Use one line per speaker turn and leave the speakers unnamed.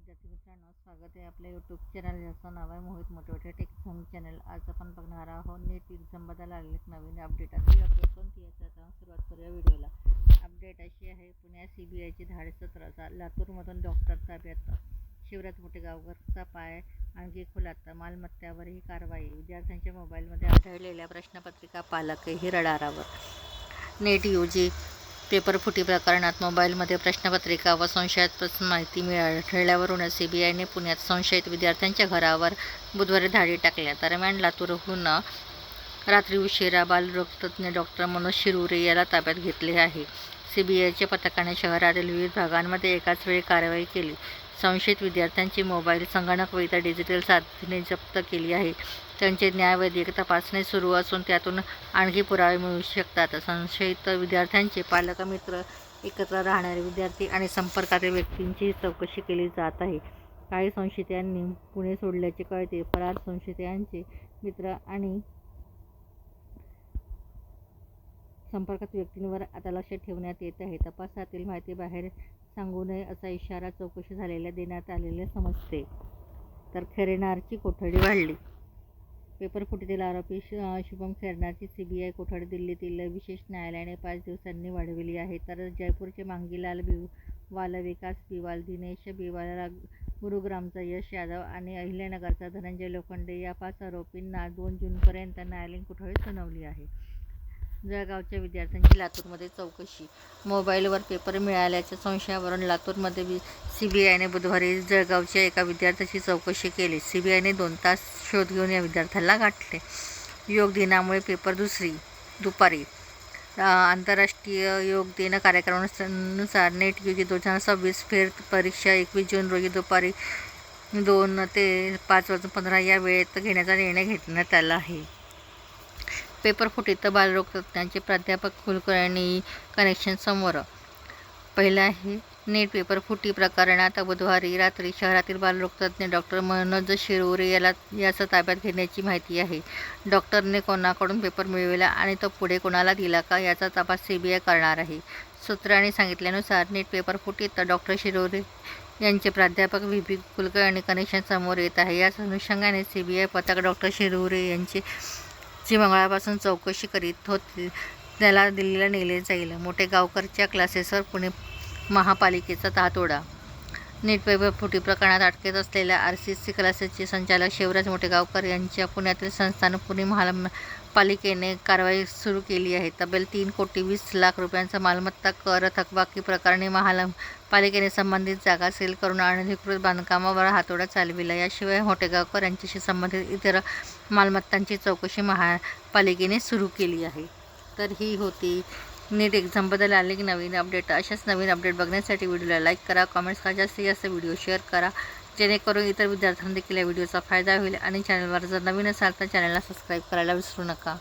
विद्यार्थी मित्रांनो, स्वागत आहे आपल्या यूट्यूब चॅनल ज्याचं नाव आहे मोहित मोटिवेटेड एक्झाम चॅनल। आज आपण बघणार आहोत नीट एक्झामबद्दल आलेले नवीन अपडेट। आधी अपडेट कोणती आहे त्याचा सुरुवात करूया व्हिडिओला। अपडेट अशी आहे, पुण्यात CBIची धाड सत्राचा, लातूरमधून डॉक्टर ताब्यात, शिवराज मोठेगावकरचा पाय आणखी खुलासा, मालमत्त्यावरही कारवाई, विद्यार्थ्यांच्या मोबाईलमध्ये आढळलेल्या प्रश्नपत्रिका पालकही रडारावर। नेट UG पेपर फुटी प्रकरणात मोबाईलमध्ये प्रश्नपत्रिका व संशयास्पद माहिती आढळल्यावरून CBIने पुण्यात संशयित विद्यार्थ्यांच्या घरावर बुधवारी धाडी टाकल्या। दरम्यान लातूरहून रात्री उशिरा बालरोगतज्ञ डॉक्टर मनोज शिरुरे याला ताब्यात घेतले आहे। CBIच्या पथकाने शहरातील विविध भागांमध्ये एकाच वेळी कारवाई केली। संशयित विद्यार्थ्यांची मोबाईल, संगणक व इतर डिजिटल साधने जप्त केली आहे। त्यांची न्यायवैद्यकीय तपासणी सुरू असून त्यातून आणखी पुरावे मिळू शकतात। संशयित विद्यार्थ्यांचे पालक, मित्र, एकत्र राहणारे विद्यार्थी आणि संपर्कातील व्यक्तींची चौकशी केली जात आहे। काही संशयितांनी पुणे सोडल्याचे कळते। फरार संशयितांचे मित्र आणि संपर्कात व्यक्तींवर आता लक्ष ठेवण्यात येत आहे। तपासातील माहिती बाहेर सांगू नये असा इशारा चौकशी झालेल्या देण्यात आलेले समजते। तर खैरनारची कोठडी वाढली। पेपर फुटीतील आरोपी शुभम खैरनारची CBI कोठडी दिल्लीतील विशेष न्यायालयाने 5 दिवसांनी वाढविली आहे। तर जयपूरचे मांगीलाल बिवाल, विकास बिवाल, दिनेश बिवाल, गुरुग्रामचा यश यादव आणि अहिल्यानगरचा धनंजय लोखंडे या 5 आरोपींना 2 जूनपर्यंत न्यायालयीन कोठडी सुनावली आहे। जळगावच्या विद्यार्थ्यांची लातूरमध्ये चौकशी। मोबाईलवर पेपर मिळाल्याच्या संशयावरून लातूरमध्ये CBIने बुधवारी जळगावच्या एका विद्यार्थ्याची चौकशी केली। CBIने 2 तास शोध घेऊन या विद्यार्थ्याला गाठले। योग दिनामुळे पेपर दुपारी। आंतरराष्ट्रीय योग दिन कार्यक्रमानुसार नेट UG 2026 फेर परीक्षा 21 जून रोजी दुपारी 2 ते 5:15 या वेळेत घेण्याचा निर्णय घेण्यात आला आहे। पेपर फुटीत बालरोगतज्ञांचे प्राध्यापक, कुलकर्णी कनेक्शन समोर। पहिला आहे नेट पेपर फुटी प्रकरणात बुधवारी रात्री शहरातील बालरोगतज्ञ डॉक्टर मनोज शिरुरे याचा ताब्यात घेण्याची माहिती आहे। डॉक्टरने कोणाकडून पेपर मिळविला आणि तो पुढे कोणाला दिला का याचा तपास CBI करणार आहे। सूत्रांनी सांगितल्यानुसार नेट पेपर फुटीत डॉक्टर शिरुरे यांचे प्राध्यापक VP कुलकर्णी कनेक्शन समोर येत आहे। याच अनुषंगाने CBI पथक डॉक्टर शिरुरे यांची मंगळवारपासून चौकशी करीत होते। त्याला दिल्लीला नेले जाईल। मोठेगावकरच्या क्लासेसवर पुणे महापालिकेचा हातोडा। नेट पेपर फुटी प्रकरणात अटकेत असलेल्या RCC क्लासेसचे संचालक शिवराज मोठेगावकर यांच्या पुण्यातील संस्थान पुणे महापालिकेने कारवाई सुरू केली आहे। तब्बल 3,20,00,000 रुपयांचा मालमत्ता कर थकबाकी प्रकरणी महापालिकेने संबंधित जागा सील करून अनधिकृत बांधकामावर हातोडा चालविला। याशिवाय मोठेगावकर यांच्याशी संबंधित इतर मालमत्तांची चौकशी महापालिकेने सुरू केली आहे। तर ही होती नीट एक्झामबद्दल आलेली नवीन अपडेट। अशाच नवीन अपडेट बघण्यासाठी व्हिडिओला लाईक करा, कमेंट्स करा, जास्तीत जास्त व्हिडिओ शेअर करा, जेणेकरून इतर विद्यार्थ्यांना देखील या व्हिडिओचा फायदा होईल। आणि चॅनलवर जर नवीन असाल तर चॅनलला सबस्क्राईब करायला विसरू नका।